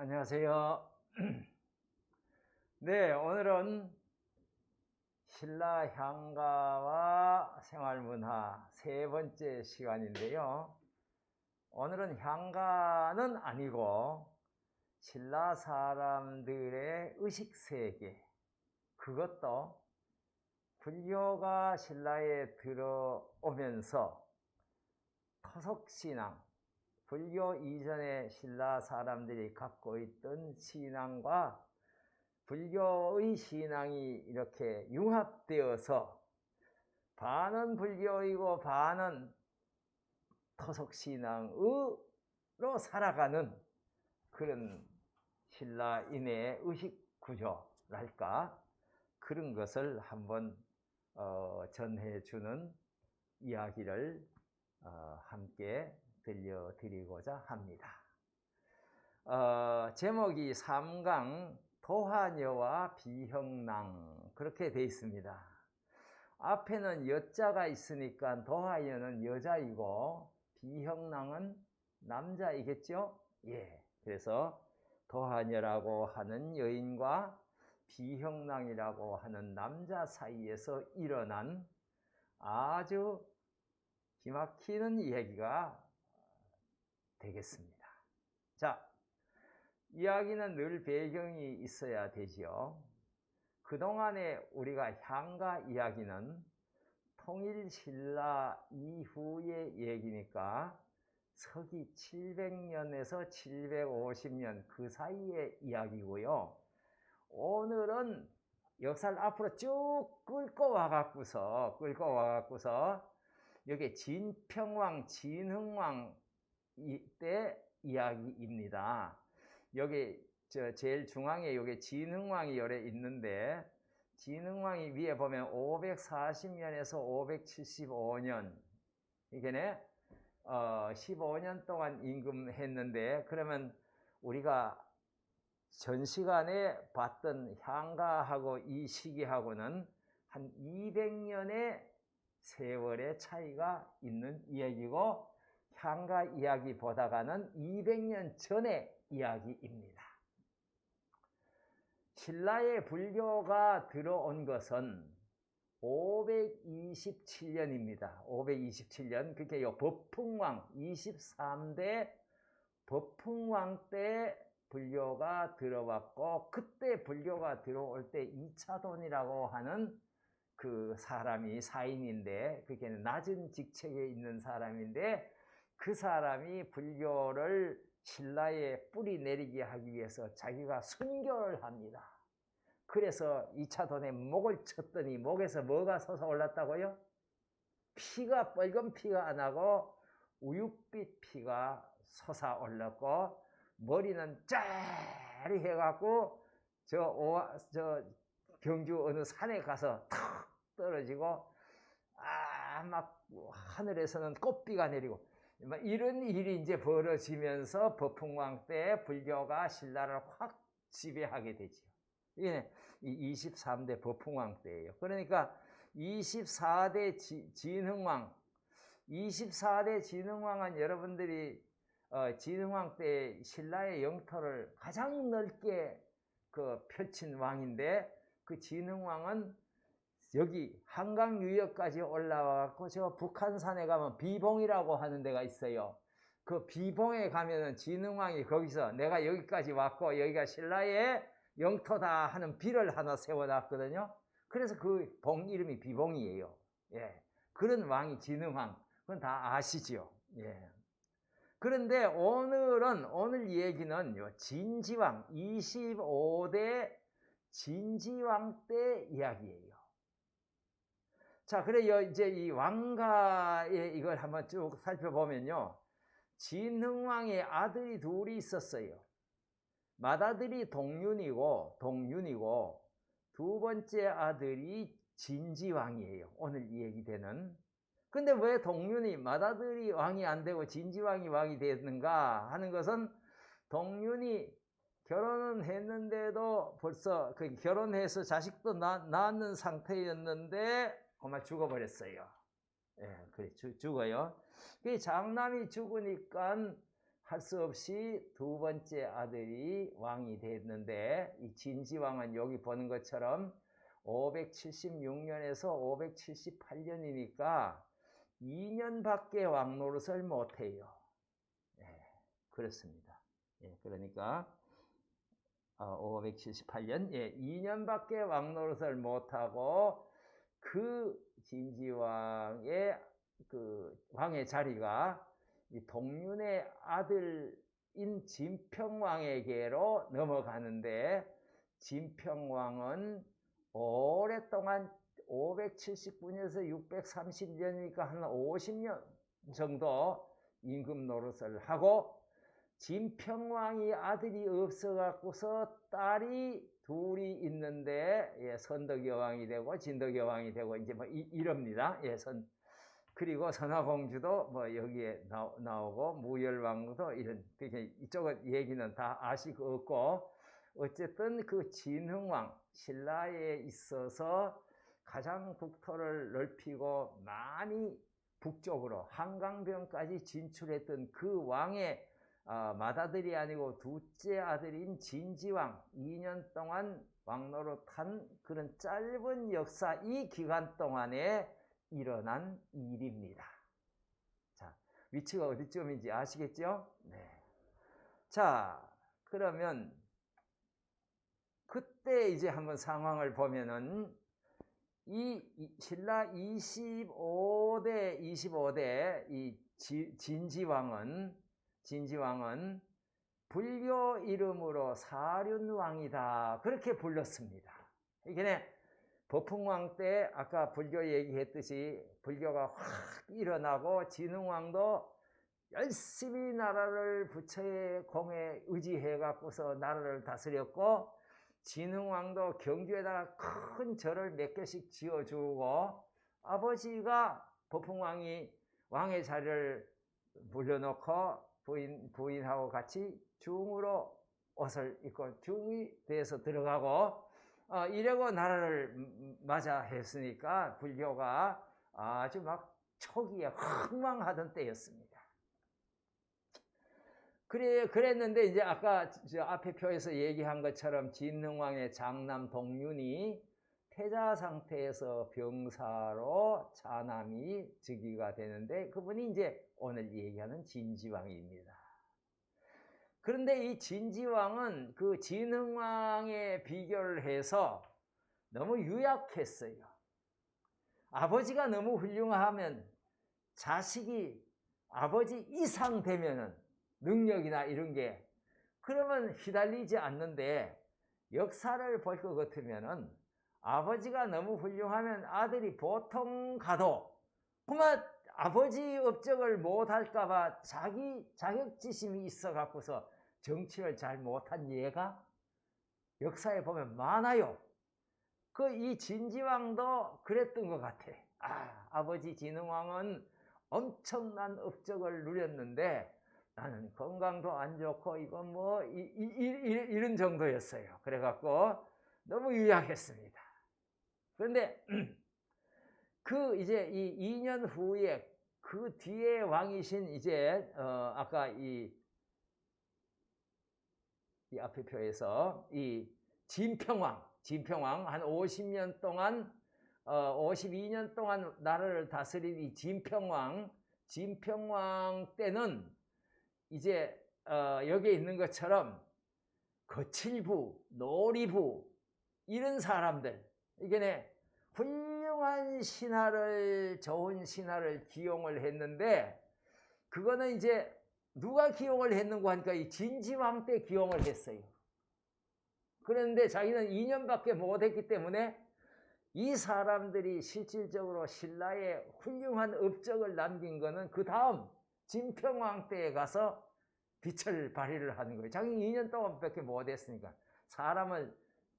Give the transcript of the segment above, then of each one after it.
안녕하세요. 네, 오늘은 신라 향가와 생활문화 세 번째 시간인데요. 오늘은 향가는 아니고 신라 사람들의 의식세계, 그것도 불교가 신라에 들어오면서 토속신앙, 불교 이전에 신라 사람들이 갖고 있던 신앙과 불교의 신앙이 이렇게 융합되어서 반은 불교이고 반은 토속신앙으로 살아가는 그런 신라인의 의식구조랄까, 그런 것을 한번 전해주는 이야기를 함께 들려드리고자 합니다. 제목이 삼강 도화녀와 비형랑, 그렇게 되어 있습니다. 앞에는 여자가 있으니까 도화녀는 여자이고 비형랑은 남자이겠죠? 예. 그래서 도화녀라고 하는 여인과 비형랑이라고 하는 남자 사이에서 일어난 아주 기막히는 이야기가 되겠습니다. 자, 이야기는 늘 배경이 있어야 되지요. 그동안에 우리가 향가 이야기는 통일신라 이후의 얘기니까 서기 700년에서 750년 그 사이의 이야기고요. 오늘은 역사를 앞으로 쭉 끌고 와갖고서 여기 진평왕, 진흥왕 때 이야기입니다. 여기 제일 중앙에 여기 진흥왕이 열에 있는데, 진흥왕이 위에 보면 540년에서 575년, 이게네 15년 동안 임금했는데, 그러면 우리가 전 시간에 봤던 향가하고 이 시기하고는 한 200년의 세월의 차이가 있는 이야기고, 향가 이야기 보다가는 200년 전의 이야기입니다. 신라의 불교가 들어온 것은 527년입니다. 527년, 그게 법흥왕 23대 법흥왕 때 불교가 들어왔고, 그때 불교가 들어올 때 이차돈이라고 하는 그 사람이 사인인데, 그게 낮은 직책에 있는 사람인데, 그 사람이 불교를 신라에 뿌리 내리게 하기 위해서 자기가 순교를 합니다. 그래서 이차돈의 목을 쳤더니 목에서 뭐가 솟아올랐다고요? 피가, 빨간 피가 안 나고 우윳빛 피가 솟아올랐고, 머리는 짜리해갖고 저 경주 어느 산에 가서 탁 떨어지고, 막 하늘에서는 꽃비가 내리고, 이런 일이 이제 벌어지면서 법흥왕 때 불교가 신라를 확 지배하게 되죠. 이게 23대 법흥왕 때예요. 그러니까 24대 진흥왕, 24대 진흥왕은 여러분들이 진흥왕 때 신라의 영토를 가장 넓게 펼친 왕인데, 그 진흥왕은 여기 한강 유역까지 올라와서 저 북한산에 가면 비봉이라고 하는 데가 있어요. 그 비봉에 가면은 진흥왕이 거기서 내가 여기까지 왔고 여기가 신라의 영토다 하는 비를 하나 세워놨거든요. 그래서 그 봉 이름이 비봉이에요. 예. 그런 왕이 진흥왕. 그건 다 아시죠. 예. 그런데 오늘 얘기는 진지왕 25대 진지왕 때 이야기예요. 자, 그래 이제 이 왕가의 이걸 한번 쭉 살펴보면요, 진흥왕의 아들이 둘이 있었어요. 맏아들이 동윤이고 두 번째 아들이 진지왕이에요. 오늘 이 얘기되는. 근데 왜 동윤이, 맏아들이 왕이 안 되고 진지왕이 왕이 됐는가 하는 것은, 동윤이 결혼은 했는데도 벌써 결혼해서 자식도 낳는 상태였는데 그만 죽어버렸어요. 예, 그래, 죽어요. 그 장남이 죽으니까 할 수 없이 두 번째 아들이 왕이 됐는데, 이 진지왕은 여기 보는 것처럼 576년에서 578년이니까 2년밖에 왕 노릇을 못해요. 예, 그렇습니다. 예, 그러니까 578년, 예, 2년밖에 왕 노릇을 못하고 그 진지왕의 그 왕의 자리가 이 동륜의 아들인 진평왕에게로 넘어가는데, 진평왕은 오랫동안 579년에서 630년이니까 한 50년 정도 임금 노릇을 하고, 진평왕이 아들이 없어갖고서 딸이 둘이 있는데, 예, 선덕여왕이 되고 진덕여왕이 되고 이제 뭐 이럽니다. 예, 그리고 선화공주도 뭐 여기에 나오고 무열왕후도 이런, 이쪽은 얘기는 다 아시고 없고, 어쨌든 그 진흥왕, 신라에 있어서 가장 국토를 넓히고 많이 북쪽으로 한강변까지 진출했던 그 왕의 맏아들이 아니고 둘째 아들인 진지왕, 2년 동안 왕노릇한 그런 짧은 역사, 이 기간 동안에 일어난 일입니다. 자, 위치가 어디쯤인지 아시겠죠? 네. 자, 그러면 그때 이제 한번 상황을 보면은 이 신라 25대 이 진지왕은 불교 이름으로 사륜왕이다, 그렇게 불렀습니다. 이게 법흥왕 때 아까 불교 얘기했듯이 불교가 확 일어나고 진흥왕도 열심히 나라를 부처의 공에 의지해 갖고서 나라를 다스렸고, 진흥왕도 경주에다가 큰 절을 몇 개씩 지어주고, 아버지가 법흥왕이 왕의 자리를 물려놓고 부인하고 같이 중으로 옷을 입고 중이 돼서 들어가고, 이러고 나라를 맞아 했으니까 불교가 아주 막 초기에 흥망하던 때였습니다. 그랬는데 이제 아까 저 앞에 표에서 얘기한 것처럼 진흥왕의 장남 동륜이 태자 상태에서 병사로 자남이 즉위가 되는데, 그분이 이제 오늘 얘기하는 진지왕입니다. 그런데 이 진지왕은 그 진흥왕에 비교를 해서 너무 유약했어요. 아버지가 너무 훌륭하면 자식이 아버지 이상 되면은 능력이나 이런 게, 그러면 휘달리지 않는데, 역사를 볼 것 같으면은 아버지가 너무 훌륭하면 아들이 보통 가도 그만 아버지 업적을 못할까봐 자기 자격지심이 있어 갖고서 정치를 잘 못한 예가 역사에 보면 많아요. 이 진지왕도 그랬던 것 같아. 아버지 진흥왕은 엄청난 업적을 누렸는데 나는 건강도 안 좋고 이건 뭐 이런 정도였어요. 그래갖고 너무 유약했습니다. 그런데 이제 이 2년 후에 그 뒤에 왕이신 이제 아까 이 앞에 표에서 이 진평왕 한 50년 동안 52년 동안 나라를 다스린 이 진평왕 때는 이제 여기에 있는 것처럼 거칠부, 놀이부 이런 사람들, 이게 훌륭한 좋은 신하를 기용을 했는데, 그거는 이제 누가 기용을 했는가 하니까 이 진지왕 때 기용을 했어요. 그런데 자기는 2년밖에 못했기 때문에 이 사람들이 실질적으로 신라에 훌륭한 업적을 남긴 거는 그 다음 진평왕 때에 가서 빛을 발휘를 하는 거예요. 자기 2년 동안밖에 못했으니까. 사람을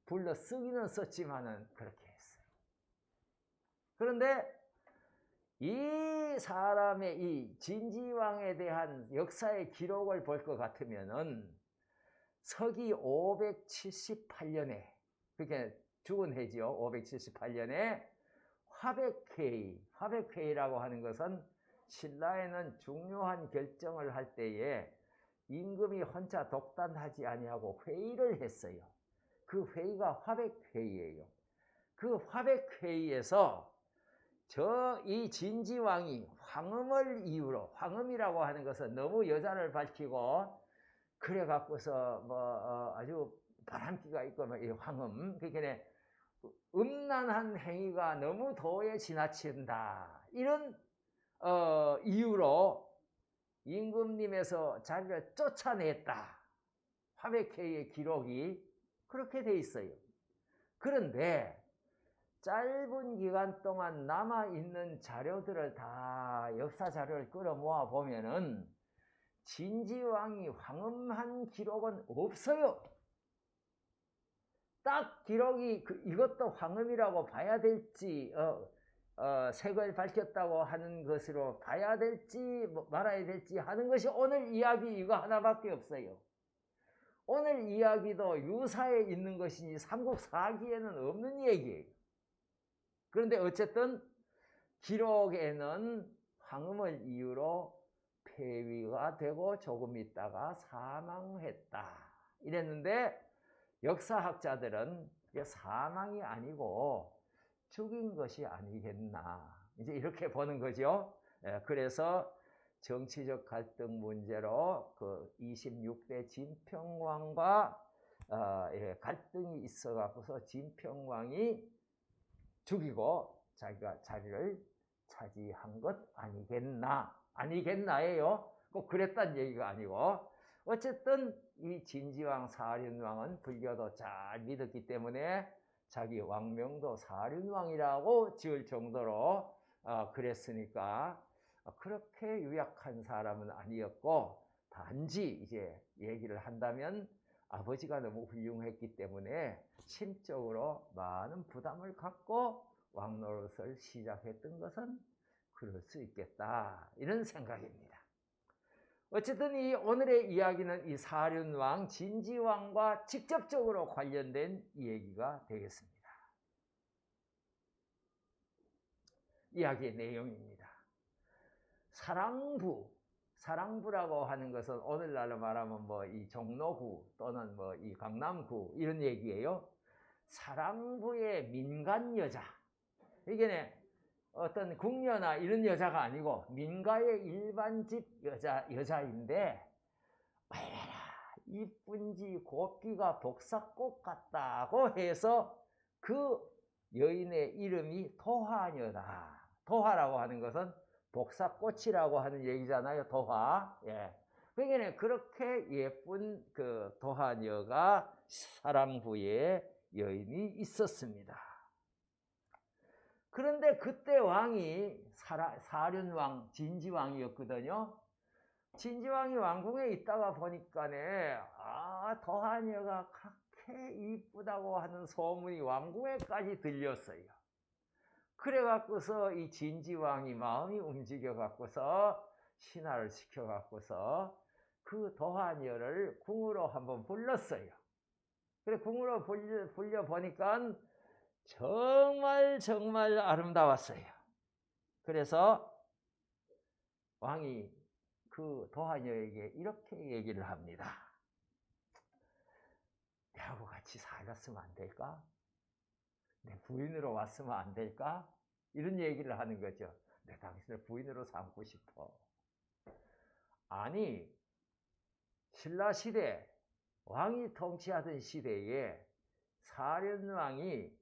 불러 쓰기는 썼지만은 그렇게 했어요. 그런데 이 사람의 이 진지왕에 대한 역사의 기록을 볼 것 같으면은 서기 578년에, 그게 죽은 해지요. 578년에 화백회의라고 하는 것은 신라에는 중요한 결정을 할 때에 임금이 혼자 독단하지 아니하고 회의를 했어요. 그 회의가 화백회의예요. 그 화백회의에서 이 진지왕이 황음을 이유로, 황음이라고 하는 것은 너무 여자를 밝히고 그래 갖고서 아주 바람기가 있고 이 황음, 그러니까 음란한 행위가 너무 도에 지나친다, 이런 이유로 임금님에서 자기를 쫓아냈다. 화백회의의 기록이 그렇게 돼 있어요. 그런데 짧은 기간 동안 남아있는 자료들을 다, 역사 자료를 끌어모아 보면은 진지왕이 황음한 기록은 없어요. 딱 기록이 이것도 황음이라고 봐야 될지, 색을 밝혔다고 하는 것으로 봐야 될지 말아야 될지 하는 것이 오늘 이야기 이거 하나밖에 없어요. 오늘 이야기도 유사에 있는 것이니 삼국사기에는 없는 얘기예요. 그런데 어쨌든 기록에는 황음을 이유로 폐위가 되고 조금 있다가 사망했다 이랬는데, 역사학자들은 사망이 아니고 죽인 것이 아니겠나, 이제 이렇게 보는 거죠. 그래서 정치적 갈등 문제로 그 26대 진평왕과 갈등이 있어 갖고서 진평왕이 죽이고 자기가 자리를 차지한 것 아니겠나예요. 꼭 그랬단 얘기가 아니고, 어쨌든 이 진지왕 사륜왕은 불교도 잘 믿었기 때문에 자기 왕명도 사륜왕이라고 지을 정도로 그랬으니까 그렇게 유약한 사람은 아니었고, 단지 이제 얘기를 한다면 아버지가 너무 훌륭했기 때문에 심적으로 많은 부담을 갖고 왕노릇을 시작했던 것은 그럴 수 있겠다, 이런 생각입니다. 어쨌든 이 오늘의 이야기는 이 사륜왕 진지왕과 직접적으로 관련된 얘기가 되겠습니다. 이야기의 내용입니다. 사랑부라고 하는 것은 오늘날로 말하면 이 종로구 또는 이 강남구 이런 얘기예요. 사랑부의 민간 여자, 이게 어떤 궁녀나 이런 여자가 아니고 민가의 일반집 여자인데 얼마나 이쁜지 곱기가 복사꽃 같다고 해서 그 여인의 이름이 도화녀다. 도화라고 하는 것은 복사꽃이라고 하는 얘기잖아요. 도화. 예. 그러니까 그렇게 예쁜 그 도화녀가 사랑부의 여인이 있었습니다. 그런데 그때 왕이 사륜왕 진지왕이었거든요. 진지왕이 왕궁에 있다가 보니까네, 도하녀가 그렇게 이쁘다고 하는 소문이 왕궁에까지 들렸어요. 그래 갖고서 이 진지왕이 마음이 움직여 갖고서 신하를 시켜 갖고서 그 도하녀를 궁으로 한번 불렀어요. 그래 궁으로 불려 보니까 정말 아름다웠어요. 그래서 왕이 그 도하녀에게 이렇게 얘기를 합니다. 내하고 같이 살았으면 안 될까? 내 부인으로 왔으면 안 될까? 이런 얘기를 하는 거죠. 내 당신을 부인으로 삼고 싶어. 아니, 신라시대 왕이 통치하던 시대에 사륜왕이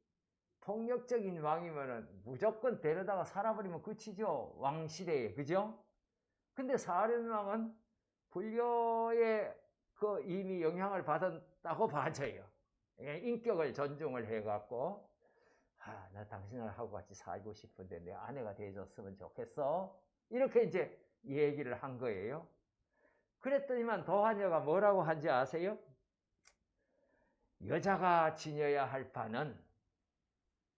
폭력적인 왕이면은 무조건 데려다가 살아버리면 끝이죠. 왕시대에. 그죠? 근데 사륜왕은 불교에 이미 영향을 받았다고 봐져요. 인격을 존중을 해갖고, 나 당신을 하고 같이 살고 싶은데 내 아내가 돼줬으면 좋겠어. 이렇게 이제 얘기를 한 거예요. 그랬더니만 도하녀가 뭐라고 한지 아세요? 여자가 지녀야 할 바는,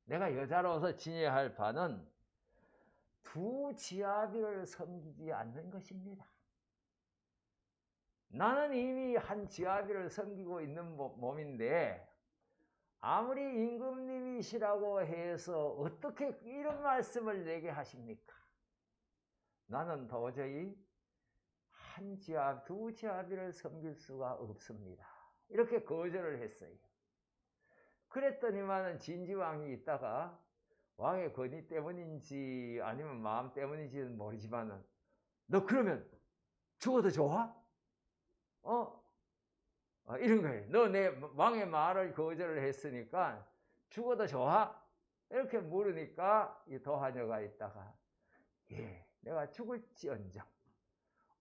내가 여자로서 지녀야 할 바는 두 지아비를 섬기지 않는 것입니다. 나는 이미 한 지아비를 섬기고 있는 몸인데 아무리 임금님이시라고 해서 어떻게 이런 말씀을 내게 하십니까? 나는 도저히 두 지아비를 섬길 수가 없습니다. 이렇게 거절을 했어요. 그랬더니만은 진지왕이 있다가 왕의 권위 때문인지 아니면 마음 때문인지는 모르지만은 너 그러면 죽어도 좋아? 이런 거예요. 너 내 왕의 말을 거절을 했으니까 죽어도 좋아? 이렇게 물으니까 이 도하녀가 있다가 예, 내가 죽을지언정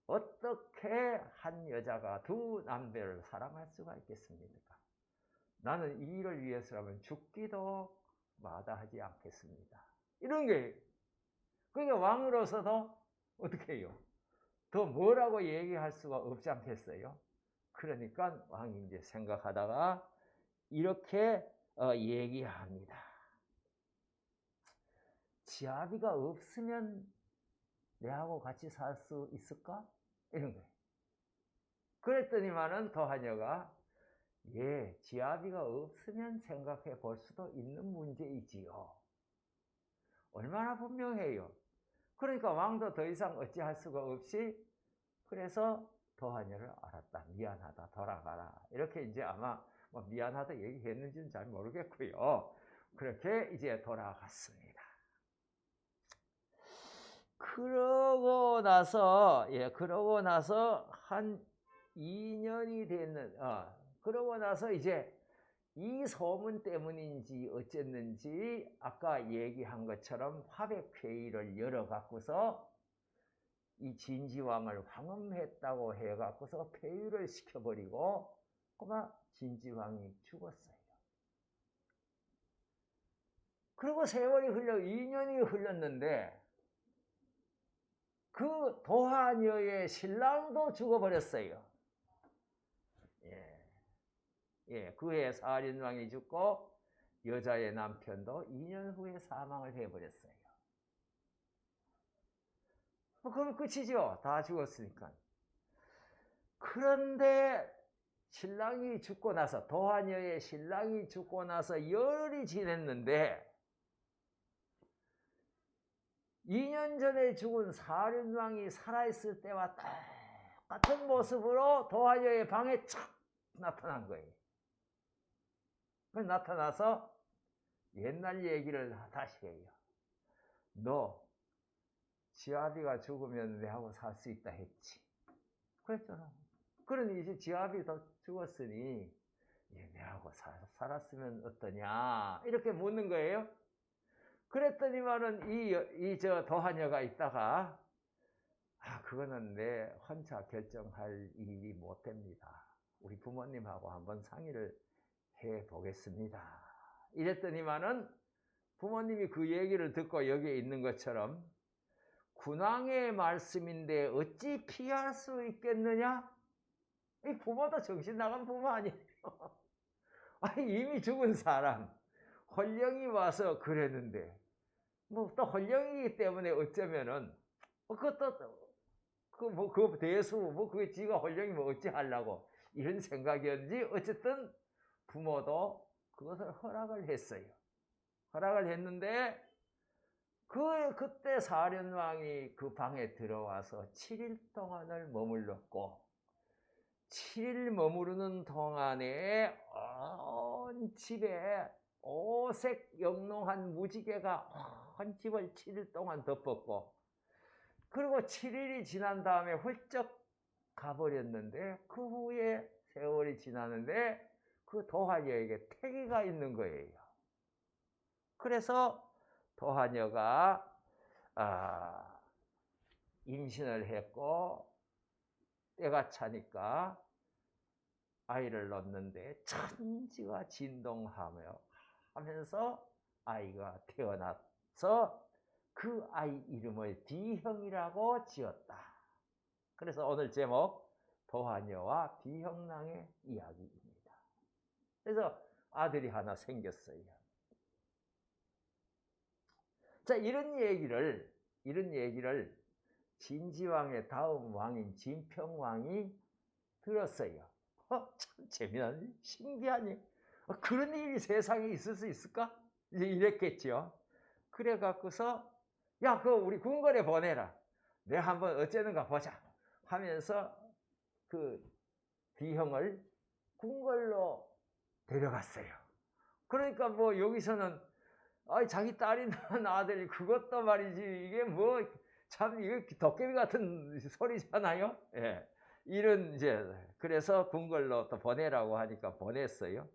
어떻게 한 여자가 두 남자를 사랑할 수가 있겠습니까? 나는 이 일을 위해서라면 죽기도 마다하지 않겠습니다. 이런 게 그러니까 왕으로서도 어떻게 해요? 더 뭐라고 얘기할 수가 없지 않겠어요? 그러니까 왕이 이제 생각하다가 이렇게 얘기합니다. 지아비가 없으면 내하고 같이 살 수 있을까? 이런 거예요. 그랬더니만은 도하녀가 예, 지아비가 없으면 생각해 볼 수도 있는 문제이지요. 얼마나 분명해요. 그러니까 왕도 더 이상 어찌할 수가 없이 그래서 도하녀를 알았다. 미안하다. 돌아가라. 이렇게 이제 아마 뭐 미안하다 얘기했는지는 잘 모르겠고요. 그렇게 이제 돌아갔습니다. 그러고 나서 한 2년이 그러고 나서 이제 이 소문 때문인지 어쨌는지 아까 얘기한 것처럼 화백회의를 열어갖고서 이 진지왕을 황음했다고 해갖고서 폐위를 시켜버리고 그만 진지왕이 죽었어요. 그리고 세월이 2년이 흘렀는데 그 도하녀의 신랑도 죽어버렸어요. 그해 사륜왕이 죽고 여자의 남편도 2년 후에 사망을 해버렸어요. 그럼 끝이죠. 다 죽었으니까. 그런데 신랑이 죽고 나서 도하녀의 신랑이 죽고 나서 열흘이 지냈는데 2년 전에 죽은 사륜왕이 살아있을 때와 똑같은 모습으로 도하녀의 방에 착 나타난 거예요. 나타나서 옛날 얘기를 다시 해요. 너 지아비가 죽으면 내하고 살 수 있다 했지. 그랬잖아. 그러니 이제 지아비 더 죽었으니 내하고 살았으면 어떠냐 이렇게 묻는 거예요. 그랬더니만은 저 도하녀가 있다가 그거는 내 혼자 결정할 일이 못 됩니다. 우리 부모님하고 한번 상의를 해 보겠습니다. 이랬더니만은 부모님이 그 얘기를 듣고 여기에 있는 것처럼 군왕의 말씀인데 어찌 피할 수 있겠느냐? 이 부모도 정신 나간 부모 아니에요. 이미 죽은 사람 헐령이 와서 그랬는데 뭐 또 헐령이기 때문에 어쩌면은 그것도 그 대수 그게 지가 헐령이 어찌 하려고 이런 생각이었는지 어쨌든 부모도 그것을 허락을 했어요. 허락을 했는데 그때 사륜왕이 그 방에 들어와서 7일 동안을 머물렀고 7일 머무르는 동안에 온 집에 오색 영롱한 무지개가 온 집을 7일 동안 덮었고 그리고 7일이 지난 다음에 훌쩍 가버렸는데 그 후에 세월이 지나는데 그 도하녀에게 태기가 있는 거예요. 그래서 도하녀가 임신을 했고 때가 차니까 아이를 낳는데 천지가 진동하면서 아이가 태어나서 그 아이 이름을 비형이라고 지었다. 그래서 오늘 제목 도하녀와 비형랑의 이야기입니다. 그래서 아들이 하나 생겼어요. 자, 이런 얘기를 진지왕의 다음 왕인 진평왕이 들었어요. 참 재미나니 신기하니 그런 일이 세상에 있을 수 있을까? 이제 이랬겠죠. 그래 갖고서 야, 그거 우리 궁궐에 보내라. 내가 한번 어쩌는가 보자. 하면서 그 비형을 궁궐로 데려갔어요. 그러니까 뭐 여기서는 자기 딸이 낳은 아들 그것도 말이지 이게 뭐 참 이게 도깨비 같은 소리잖아요. 예. 이런 이제 그래서 궁궐로 또 보내라고 하니까 보냈어요.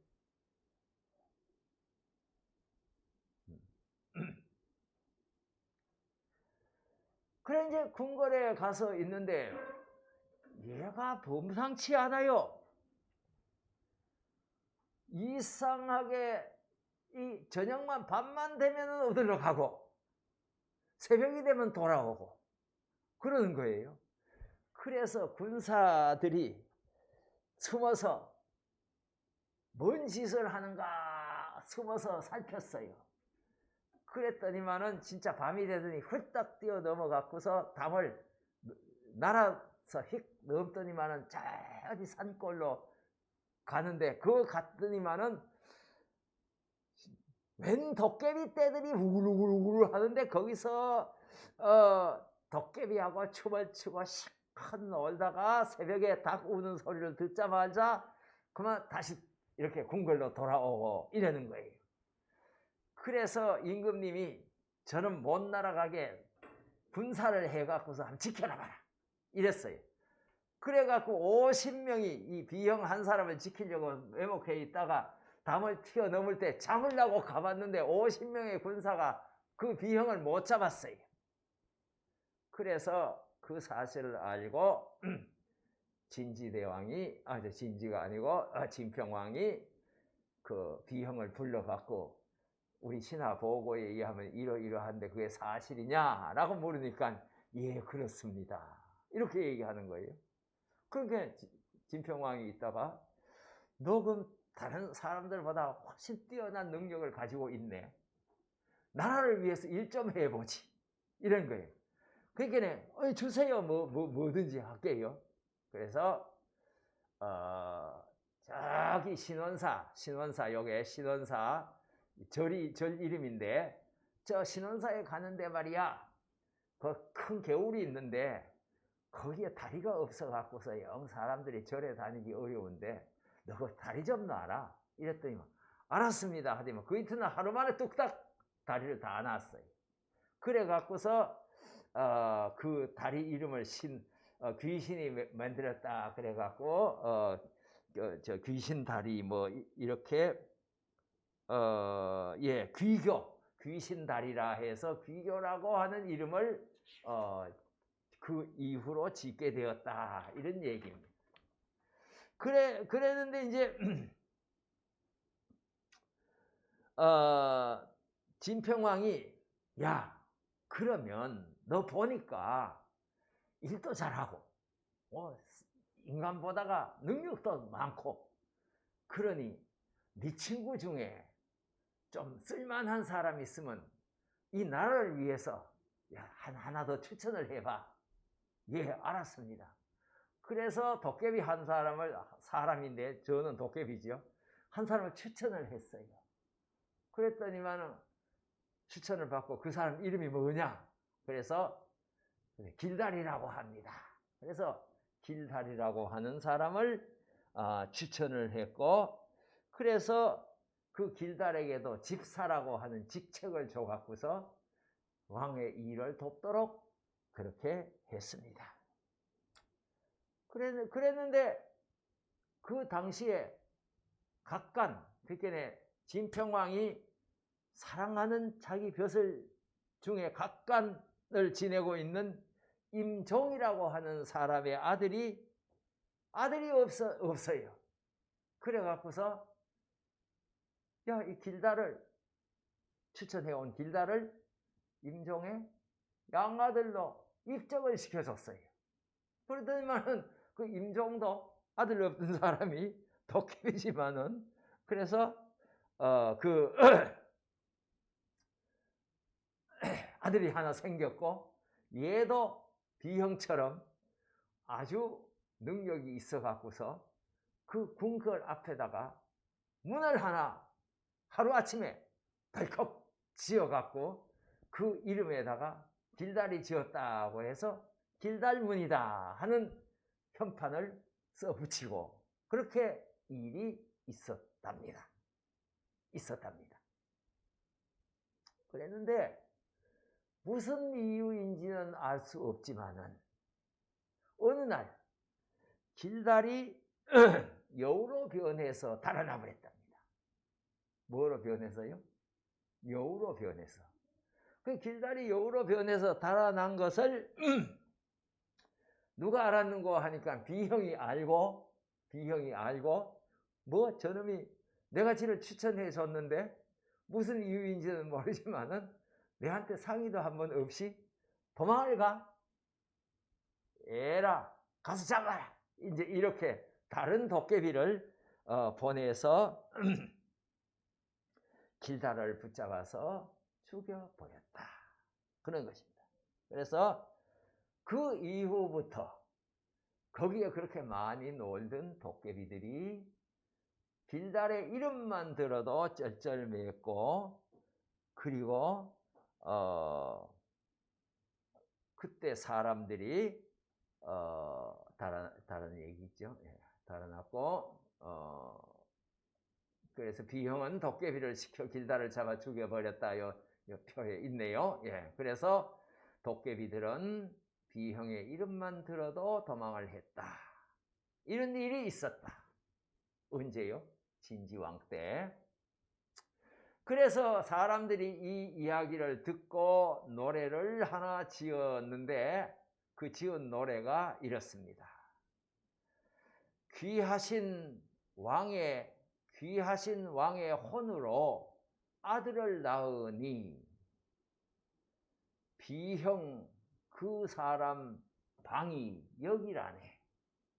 그래 이제 궁궐에 가서 있는데 얘가 범상치 않아요. 이상하게 이 저녁만 밤만 되면 어디로 가고 새벽이 되면 돌아오고 그러는 거예요. 그래서 군사들이 숨어서 뭔 짓을 하는가 숨어서 살폈어요. 그랬더니만은 진짜 밤이 되더니 훌떡 뛰어 넘어갔고서 담을 날아서 휙 넘더니만은 저 어디 산골로 가는데 그거 갔더니만은 웬 도깨비 떼들이 우글우글우글 하는데 거기서 도깨비하고 춤을 추고 실컷 놀다가 새벽에 닭 우는 소리를 듣자마자 그만 다시 이렇게 궁궐로 돌아오고 이러는 거예요. 그래서 임금님이 저는 못 날아가게 군사를 해갖고서 한번 지켜놔봐라 이랬어요. 그래갖고 50명이 이 비형 한 사람을 지키려고 외목해 있다가 담을 튀어넘을 때 잡으려고 가봤는데 50명의 군사가 그 비형을 못 잡았어요. 그래서 그 사실을 알고 진지대왕이 진지가 아니고 진평왕이 그 비형을 불러갖고 우리 신하 보고에 의하면 이러이러한데 그게 사실이냐라고 물으니까 예 그렇습니다 이렇게 얘기하는 거예요. 그러니까 진평왕이 있다가 너 그럼 다른 사람들보다 훨씬 뛰어난 능력을 가지고 있네. 나라를 위해서 일 좀 해보지. 이런 거예요. 그러니까 주세요. 뭐든지 할게요. 그래서 저기 신원사 요게 신원사 절 이름인데 저 신원사에 가는데 말이야 그 큰 개울이 있는데 거기에 다리가 없어 갖고서 영 사람들이 절에 다니기 어려운데 너 그 다리 좀 놔라 이랬더니 알았습니다 하더니 그 이튿날 하루 만에 뚝딱 다리를 다 놨어요. 그래 갖고서 그 다리 이름을 귀신이 만들었다 그래 갖고 저 귀신 다리 뭐 이렇게 예 귀신 다리라 해서 귀교라고 하는 이름을 그 이후로 짓게 되었다 이런 얘기입니다. 그랬는데 이제 진평왕이 야 그러면 너 보니까 일도 잘하고 인간보다가 능력도 많고 그러니 네 친구 중에 좀 쓸만한 사람 있으면 이 나라를 위해서 하나 더 추천을 해봐. 예 알았습니다. 그래서 도깨비 한 사람인데 저는 도깨비죠. 한 사람을 추천을 했어요. 그랬더니만은 추천을 받고 그 사람 이름이 뭐냐? 그래서 길다리라고 합니다. 그래서 길다리라고 하는 사람을 추천을 했고 그래서 그 길다리에게도 집사라고 하는 직책을 줘갖고서 왕의 일을 돕도록 그렇게 했습니다. 그랬는데 그 당시에 각간 그러니까 진평왕이 사랑하는 자기 벼슬 중에 각간을 지내고 있는 임종이라고 하는 사람의 아들이 없어요. 그래 갖고서 이 길다를 추천해온 길다를 임종의 양아들로 입적을 시켜줬어요. 그러더니만은 그 임종도 아들 없던 사람이 도깨비지만은 그래서 그 아들이 하나 생겼고 얘도 비형처럼 아주 능력이 있어 갖고서 그 궁궐 앞에다가 문을 하나 하루아침에 덜컥 지어 갖고 그 이름에다가 길다리 지었다고 해서 길달문이다 하는 현판을 써붙이고 그렇게 일이 있었답니다. 그랬는데 무슨 이유인지는 알 수 없지만은 어느 날 길달이 여우로 변해서 달아나 버렸답니다. 뭐로 변해서요? 여우로 변해서. 그 길달이 여우로 변해서 달아난 것을 누가 알았는고 하니까 비형이 알고 뭐 저놈이 내가 지를 추천해 줬는데 무슨 이유인지는 모르지만은 내한테 상의도 한번 없이 도망을 가? 에라 가서 잡아라. 이제 이렇게 다른 도깨비를 보내서 길달을 붙잡아서 죽여버렸다. 그런 것입니다. 그래서 그 이후부터 거기에 그렇게 많이 놀던 도깨비들이 길달의 이름만 들어도 쩔쩔매고 그리고 그때 사람들이 다른 얘기죠. 예, 달아났고 그래서 비형은 도깨비를 시켜 길달을 잡아 죽여버렸다. 요 표에 있네요. 예, 그래서 도깨비들은 비형의 이름만 들어도 도망을 했다. 이런 일이 있었다. 언제요? 진지왕 때. 그래서 사람들이 이 이야기를 듣고 노래를 하나 지었는데 그 지은 노래가 이렇습니다. 귀하신 왕의 혼으로 아들을 낳으니 비형 그 사람 방이 여기라네.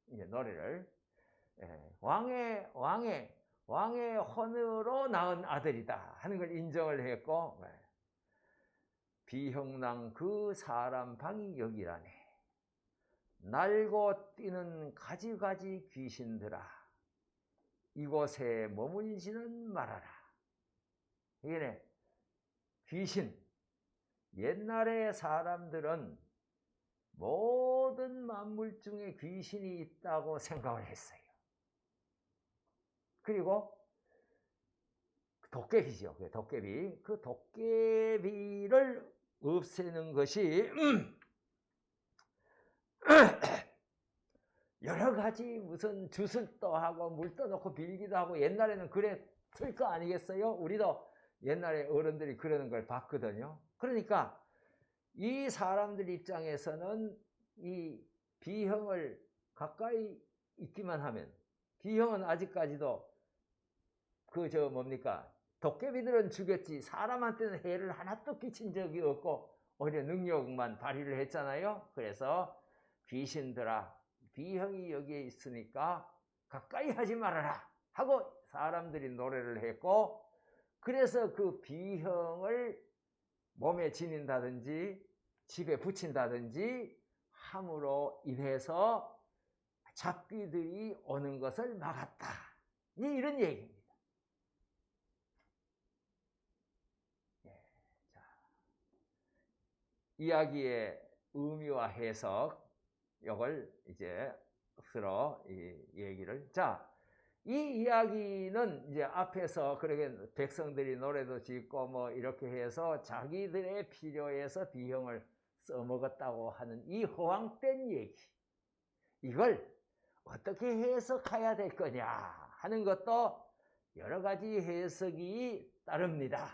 이제 노래를 왕의 혼으로 낳은 아들이다 하는 걸 인정을 했고 비형랑 그 사람 방이 여기라네. 날고 뛰는 가지가지 귀신들아 이곳에 머물지는 말아라. 이게 귀신. 옛날의 사람들은 모든 만물 중에 귀신이 있다고 생각을 했어요. 그리고 도깨비죠. 도깨비. 그 도깨비를 없애는 것이 여러 가지 무슨 주술도 하고 물도 넣고 빌기도 하고 옛날에는 그랬을 거 아니겠어요? 우리도 옛날에 어른들이 그러는 걸 봤거든요. 그러니까 이 사람들 입장에서는 이 비형을 가까이 있기만 하면 비형은 아직까지도 도깨비들은 죽였지 사람한테는 해를 하나도 끼친 적이 없고 오히려 능력만 발휘를 했잖아요. 그래서 귀신들아 비형이 여기에 있으니까 가까이 하지 말아라 하고 사람들이 노래를 했고 그래서 그 비형을 몸에 지닌다든지 집에 붙인다든지 함으로 인해서 잡귀들이 오는 것을 막았다. 이런 얘기입니다. 자, 이야기의 의미와 해석 이걸 이제 서로 이 얘기를 이 이야기는 이제 앞에서 그렇게 백성들이 노래도 짓고 뭐 이렇게 해서 자기들의 필요에서 비형을 써먹었다고 하는 이 허황된 얘기 이걸 어떻게 해석해야 될 거냐 하는 것도 여러 가지 해석이 따릅니다.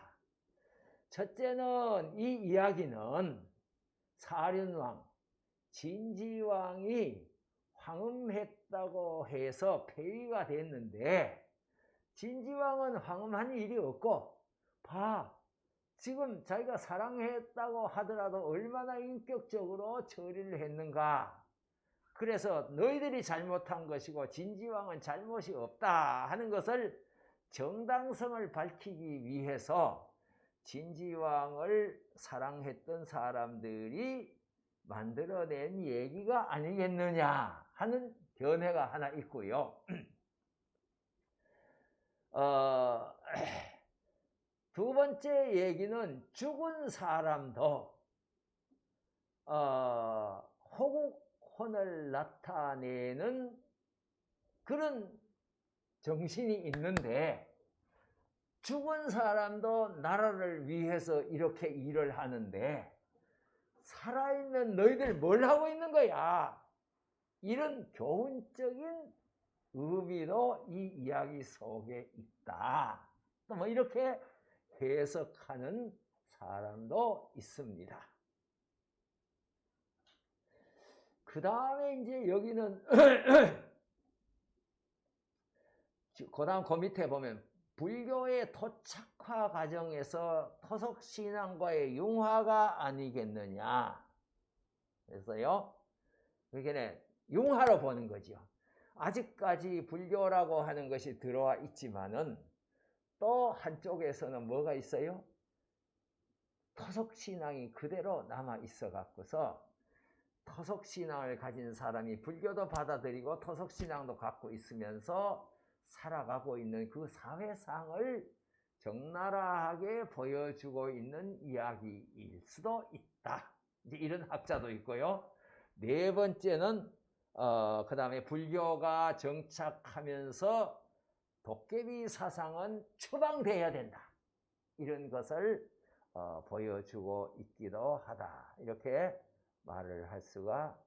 첫째는 이 이야기는 사륜왕 진지왕이 황음했다고 해서 폐위가 됐는데 진지왕은 황음한 일이 없고 지금 자기가 사랑했다고 하더라도 얼마나 인격적으로 처리를 했는가. 그래서 너희들이 잘못한 것이고 진지왕은 잘못이 없다 하는 것을 정당성을 밝히기 위해서 진지왕을 사랑했던 사람들이 만들어낸 얘기가 아니겠느냐 하는 견해가 하나 있고요. 두 번째 얘기는 죽은 사람도 혼을 나타내는 그런 정신이 있는데, 죽은 사람도 나라를 위해서 이렇게 일을 하는데 살아있는 너희들 뭘 하고 있는 거야? 이런 교훈적인 의미도 이 이야기 속에 있다. 또 뭐 이렇게 해석하는 사람도 있습니다. 그 다음에 이제 여기는 그 다음 그 밑에 보면 불교의 토착화 과정에서 토속신앙과의 융화가 아니겠느냐. 그래서요, 그게 융화로 보는 거죠. 아직까지 불교라고 하는 것이 들어와 있지만은 또 한쪽에서는 뭐가 있어요? 토속신앙이 그대로 남아 있어 갖고서 토속신앙을 가진 사람이 불교도 받아들이고 토속신앙도 갖고 있으면서 살아가고 있는 그 사회상을 적나라하게 보여주고 있는 이야기일 수도 있다. 이제 이런 학자도 있고요. 네 번째는 그 다음에 불교가 정착하면서 도깨비 사상은 처방돼야 된다. 이런 것을 보여주고 있기도 하다. 이렇게 말을 할 수가,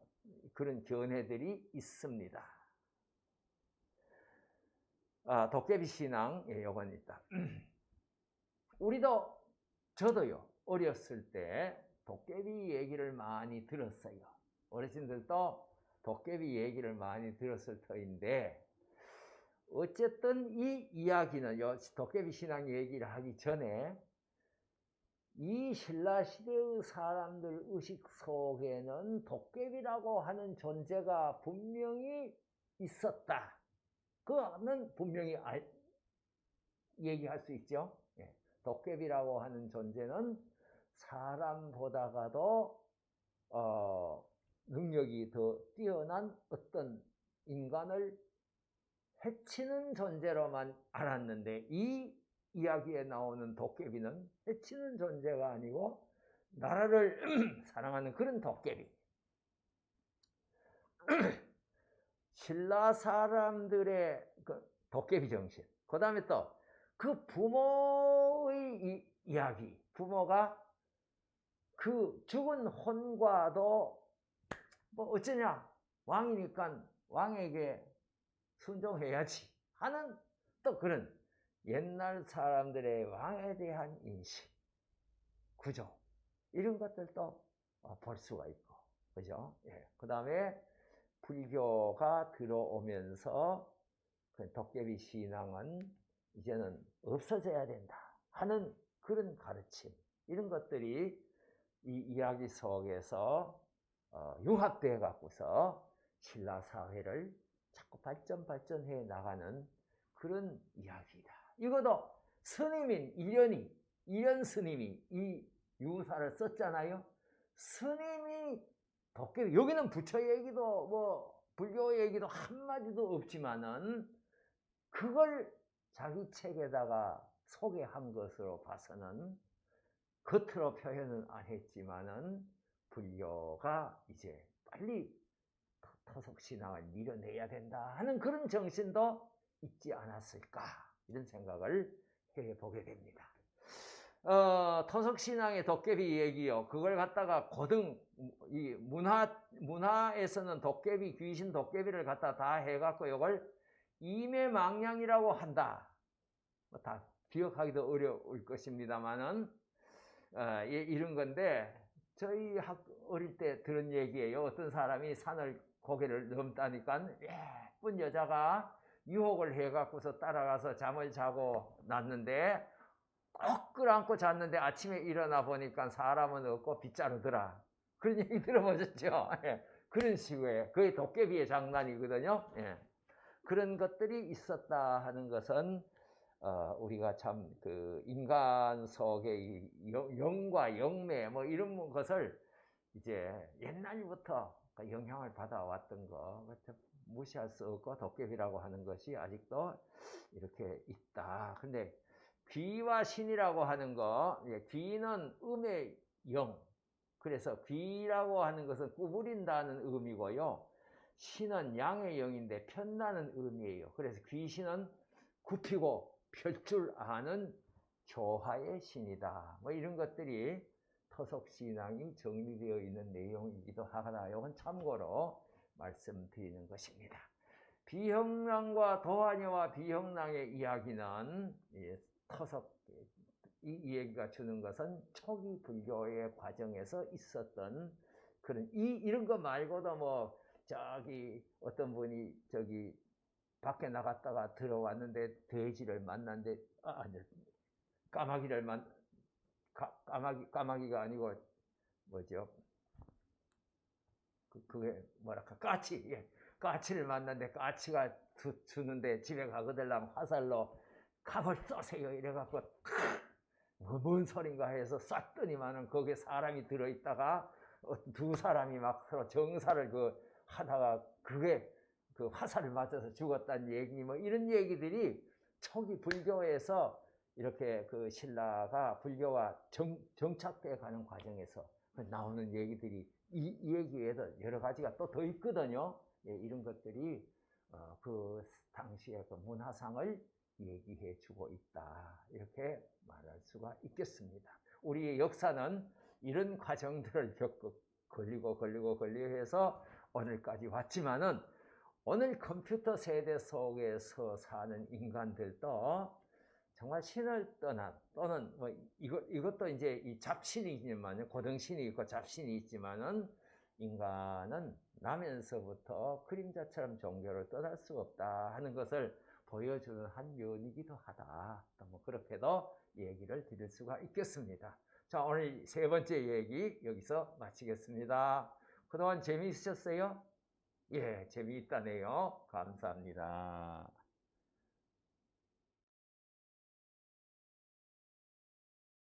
그런 견해들이 있습니다. 도깨비 신앙, 예, 요건 있다. 우리도, 저도요, 어렸을 때 도깨비 얘기를 많이 들었어요. 어르신들도 도깨비 얘기를 많이 들었을 터인데, 어쨌든 이 이야기는, 도깨비 신앙 얘기를 하기 전에 이 신라시대의 사람들 의식 속에는 도깨비라고 하는 존재가 분명히 있었다. 그거는 분명히 얘기할 수 있죠. 예. 도깨비라고 하는 존재는 사람보다가도 능력이 더 뛰어난 어떤 인간을 해치는 존재로만 알았는데, 이 이야기에 나오는 도깨비는 해치는 존재가 아니고 나라를 사랑하는 그런 도깨비. 신라 사람들의 그 도깨비 정신, 그 다음에 또 그 부모의 이야기, 부모가 그 죽은 혼과도 뭐 어쩌냐, 왕이니까 왕에게 순종해야지 하는 또 그런 옛날 사람들의 왕에 대한 인식, 구조, 이런 것들도 볼 수가 있고, 그죠? 예. 그 다음에 불교가 들어오면서 그 도깨비 신앙은 이제는 없어져야 된다 하는 그런 가르침, 이런 것들이 이 이야기 속에서 융합되어 갖고서 신라 사회를 자꾸 발전해 나가는 그런 이야기다. 이것도 스님인 이련 스님이 이 유사를 썼잖아요. 스님이 도깨비, 여기는 부처 얘기도 뭐 불교 얘기도 한마디도 없지만은 그걸 자기 책에다가 소개한 것으로 봐서는, 겉으로 표현은 안 했지만은 불교가 이제 빨리 토속신앙을 밀어내야 된다 하는 그런 정신도 있지 않았을까, 이런 생각을 해보게 됩니다. 토속신앙의 도깨비 얘기요, 그걸 갖다가 이 문화에서는 도깨비, 귀신 도깨비를 갖다 다 해갖고 이걸 이매망량이라고 한다. 다 기억하기도 어려울 것입니다만은, 이런 건데, 저희 어릴 때 들은 얘기예요. 어떤 사람이 산을 고개를 넘다니까 예쁜 여자가 유혹을 해갖고서 따라가서 잠을 자고 났는데, 꼭 끌어안고 잤는데 아침에 일어나 보니까 사람은 없고 빗자루더라. 그런 얘기 들어보셨죠? 예. 그런 식의, 그게 도깨비의 장난이거든요. 예. 그런 것들이 있었다 하는 것은 우리가 참 그 인간 속의 영과 영매 뭐 이런 것을 이제 옛날부터 영향을 받아왔던 거 무시할 수 없고, 도깨비라고 하는 것이 아직도 이렇게 있다. 근데 귀와 신이라고 하는 거, 귀는 음의 영, 그래서 귀라고 하는 것은 구부린다는 의미고요. 신은 양의 영인데 편나는 의미예요. 그래서 귀신은 굽히고 펼 줄 아는 조화의 신이다. 뭐 이런 것들이 토속신앙이 정리되어 있는 내용이기도 하다. 이건 참고로 말씀드리는 것입니다. 비형랑과 도화녀와 비형랑의 이야기는 토속 이 얘기가 주는 것은 초기 불교의 과정에서 있었던 그런 이런 거 말고도 뭐 저기 어떤 분이 저기 밖에 나갔다가 들어왔는데 돼지를 만났는데 까마귀를 까마귀가 아니고 뭐죠? 그게 뭐랄까 까치, 예. 까치를 만났는데 까치가 주는데 집에 가거들라면 화살로 갑을 쏘세요 이래갖고 뭔 소린가 해서 쐈더니만은 거기에 사람이 들어있다가 두 사람이 막 서로 정사를 하다가 그게 그 화살을 맞아서 죽었다는 얘기 뭐 이런 얘기들이 초기 불교에서 이렇게 그 신라가 불교가 정착돼 가는 과정에서 나오는 얘기들이 이 얘기에도 여러 가지가 또 더 있거든요. 예, 이런 것들이 그 당시의 그 문화상을 얘기해 주고 있다. 이렇게 말할 수가 있겠습니다. 우리의 역사는 이런 과정들을 겪고 걸리고 해서 오늘까지 왔지만은 오늘 컴퓨터 세대 속에서 사는 인간들도 정말 신을 떠난 또는 뭐 이것도 이제 이 잡신이 있지만은 고등신이 있고 잡신이 있지만은 인간은 나면서부터 그림자처럼 종교를 떠날 수 없다 하는 것을 보여주는 한 면이기도 하다. 또 뭐 그렇게도 얘기를 드릴 수가 있겠습니다. 자, 오늘 세 번째 얘기 여기서 마치겠습니다. 그동안 재미있으셨어요? 예, 재미있다네요. 감사합니다.